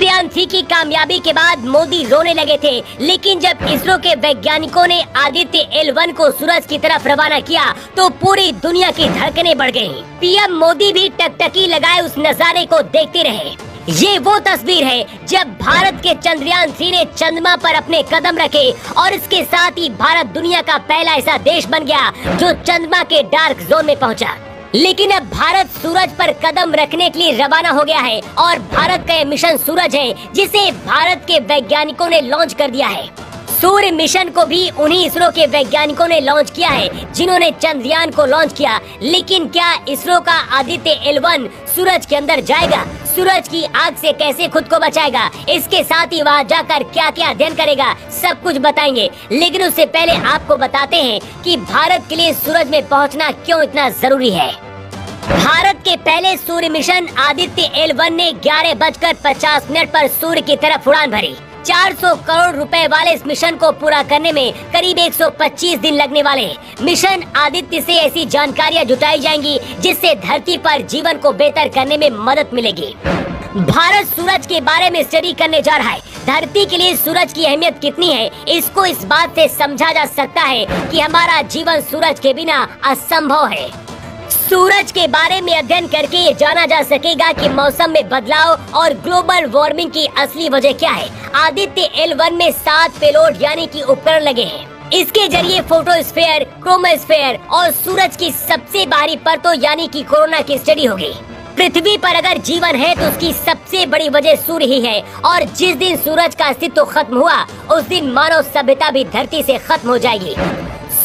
चंद्रयान-3 की कामयाबी के बाद मोदी रोने लगे थे, लेकिन जब इसरो के वैज्ञानिकों ने आदित्य L1 को सूरज की तरफ रवाना किया तो पूरी दुनिया की धड़कनें बढ़ गईं। पीएम मोदी भी टकटकी लगाए उस नजारे को देखते रहे। ये वो तस्वीर है जब भारत के चंद्रयान-3 ने चंद्रमा पर अपने कदम रखे और इसके साथ ही भारत दुनिया का पहला ऐसा देश बन गया जो चंद्रमा के डार्क जोन में पहुंचा। लेकिन अब भारत सूरज पर कदम रखने के लिए रवाना हो गया है और भारत का ये मिशन सूरज है जिसे भारत के वैज्ञानिकों ने लॉन्च कर दिया है। सूर्य मिशन को भी उन्हीं इसरो के वैज्ञानिकों ने लॉन्च किया है जिन्होंने चंद्रयान को लॉन्च किया। लेकिन क्या इसरो का आदित्य L1 सूरज के अंदर जाएगा, सूरज की आग से कैसे खुद को बचाएगा, इसके साथ ही वहाँ जाकर क्या क्या अध्ययन करेगा, सब कुछ बताएंगे। लेकिन उससे पहले आपको बताते हैं कि भारत के लिए सूरज में पहुँचना क्यों इतना जरूरी है। भारत के पहले सूर्य मिशन आदित्य L1 ने 11:50 पर सूर्य की तरफ उड़ान भरी। 400 करोड़ रुपए वाले इस मिशन को पूरा करने में करीब 125 दिन लगने वाले हैं। मिशन आदित्य से ऐसी जानकारियां जुटाई जाएंगी जिससे धरती पर जीवन को बेहतर करने में मदद मिलेगी। भारत सूरज के बारे में स्टडी करने जा रहा है। धरती के लिए सूरज की अहमियत कितनी है, इसको इस बात से समझा जा सकता है कि हमारा जीवन सूरज के बिना असंभव है। सूरज के बारे में अध्ययन करके ये जाना जा सकेगा कि मौसम में बदलाव और ग्लोबल वार्मिंग की असली वजह क्या है। आदित्य L1 में 7 पेलोड यानी कि उपकरण लगे हैं। इसके जरिए फोटोस्फीयर, क्रोमोस्फीयर और सूरज की सबसे बाहरी परतों यानी कि कोरोना की स्टडी होगी। पृथ्वी पर अगर जीवन है तो उसकी सबसे बड़ी वजह सूर्य ही है और जिस दिन सूरज का अस्तित्व खत्म हुआ उस दिन मानव सभ्यता भी धरती से खत्म हो जाएगी।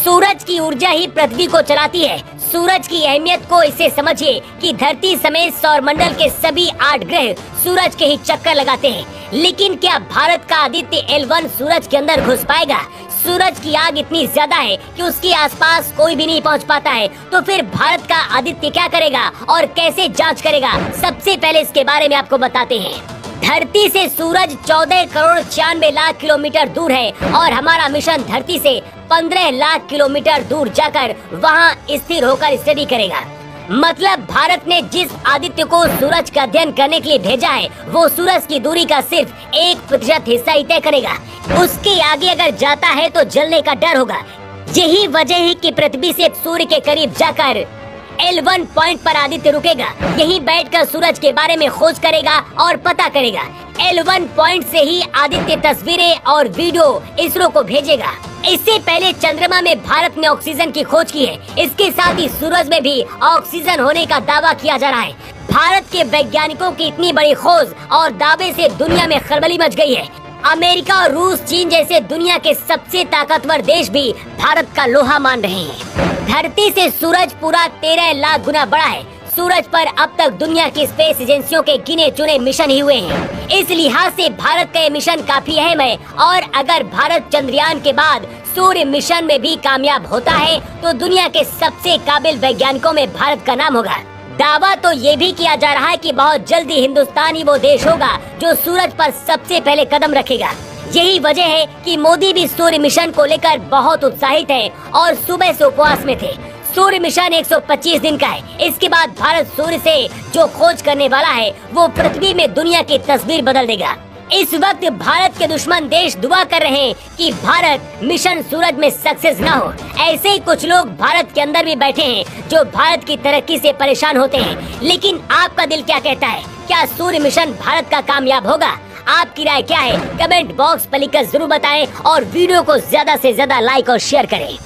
सूरज की ऊर्जा ही पृथ्वी को चलाती है। सूरज की अहमियत को इसे समझिए कि धरती समेत सौरमंडल के सभी 8 ग्रह सूरज के ही चक्कर लगाते हैं। लेकिन क्या भारत का आदित्य L1 सूरज के अंदर घुस पाएगा? सूरज की आग इतनी ज्यादा है कि उसके आसपास कोई भी नहीं पहुंच पाता है। तो फिर भारत का आदित्य क्या करेगा और कैसे जांच करेगा? सबसे पहले इसके बारे में आपको बताते हैं। धरती से सूरज 14 करोड़ 96 लाख किलोमीटर दूर है और हमारा मिशन धरती से 15 लाख किलोमीटर दूर जाकर वहां स्थिर होकर स्टडी करेगा। मतलब भारत ने जिस आदित्य को सूरज का अध्ययन करने के लिए भेजा है वो सूरज की दूरी का सिर्फ 1% हिस्सा ही तय करेगा। उसके आगे अगर जाता है तो जलने का डर होगा। यही वजह है कि पृथ्वी से सूर्य के करीब जाकर L1 पॉइंट पर आदित्य रुकेगा। यहीं बैठकर सूरज के बारे में खोज करेगा और पता करेगा। L1 पॉइंट से ही आदित्य तस्वीरें और वीडियो इसरो को भेजेगा। इससे पहले चंद्रमा में भारत ने ऑक्सीजन की खोज की है। इसके साथ ही सूरज में भी ऑक्सीजन होने का दावा किया जा रहा है। भारत के वैज्ञानिकों की इतनी बड़ी खोज और दावे से दुनिया में खलबली मच गई है। अमेरिका और रूस, चीन जैसे दुनिया के सबसे ताकतवर देश भी भारत का लोहा मान रहे हैं। धरती से सूरज पूरा 13 लाख गुना बड़ा है। सूरज पर अब तक दुनिया की स्पेस एजेंसियों के गिने चुने मिशन ही हुए हैं। इस लिहाज से भारत का ये मिशन काफी अहम है और अगर भारत चंद्रयान के बाद सूर्य मिशन में भी कामयाब होता है तो दुनिया के सबसे काबिल वैज्ञानिकों में भारत का नाम होगा। दावा तो ये भी किया जा रहा है कि बहुत जल्दी हिंदुस्तान ही वो देश होगा जो सूरज पर सबसे पहले कदम रखेगा। यही वजह है कि मोदी भी सूर्य मिशन को लेकर बहुत उत्साहित है और सुबह से उपवास में थे। सूर्य मिशन 125 दिन का है। इसके बाद भारत सूर्य से जो खोज करने वाला है वो पृथ्वी में दुनिया की तस्वीर बदल देगा। इस वक्त भारत के दुश्मन देश दुआ कर रहे हैं कि भारत मिशन सूरज में सक्सेस ना हो। ऐसे ही कुछ लोग भारत के अंदर भी बैठे हैं जो भारत की तरक्की से परेशान होते हैं। लेकिन आपका दिल क्या कहता है? क्या सूर्य मिशन भारत का कामयाब होगा? आपकी राय क्या है? कमेंट बॉक्स पर लिखकर जरूर बताएं और वीडियो को ज्यादा से ज्यादा लाइक और शेयर करें।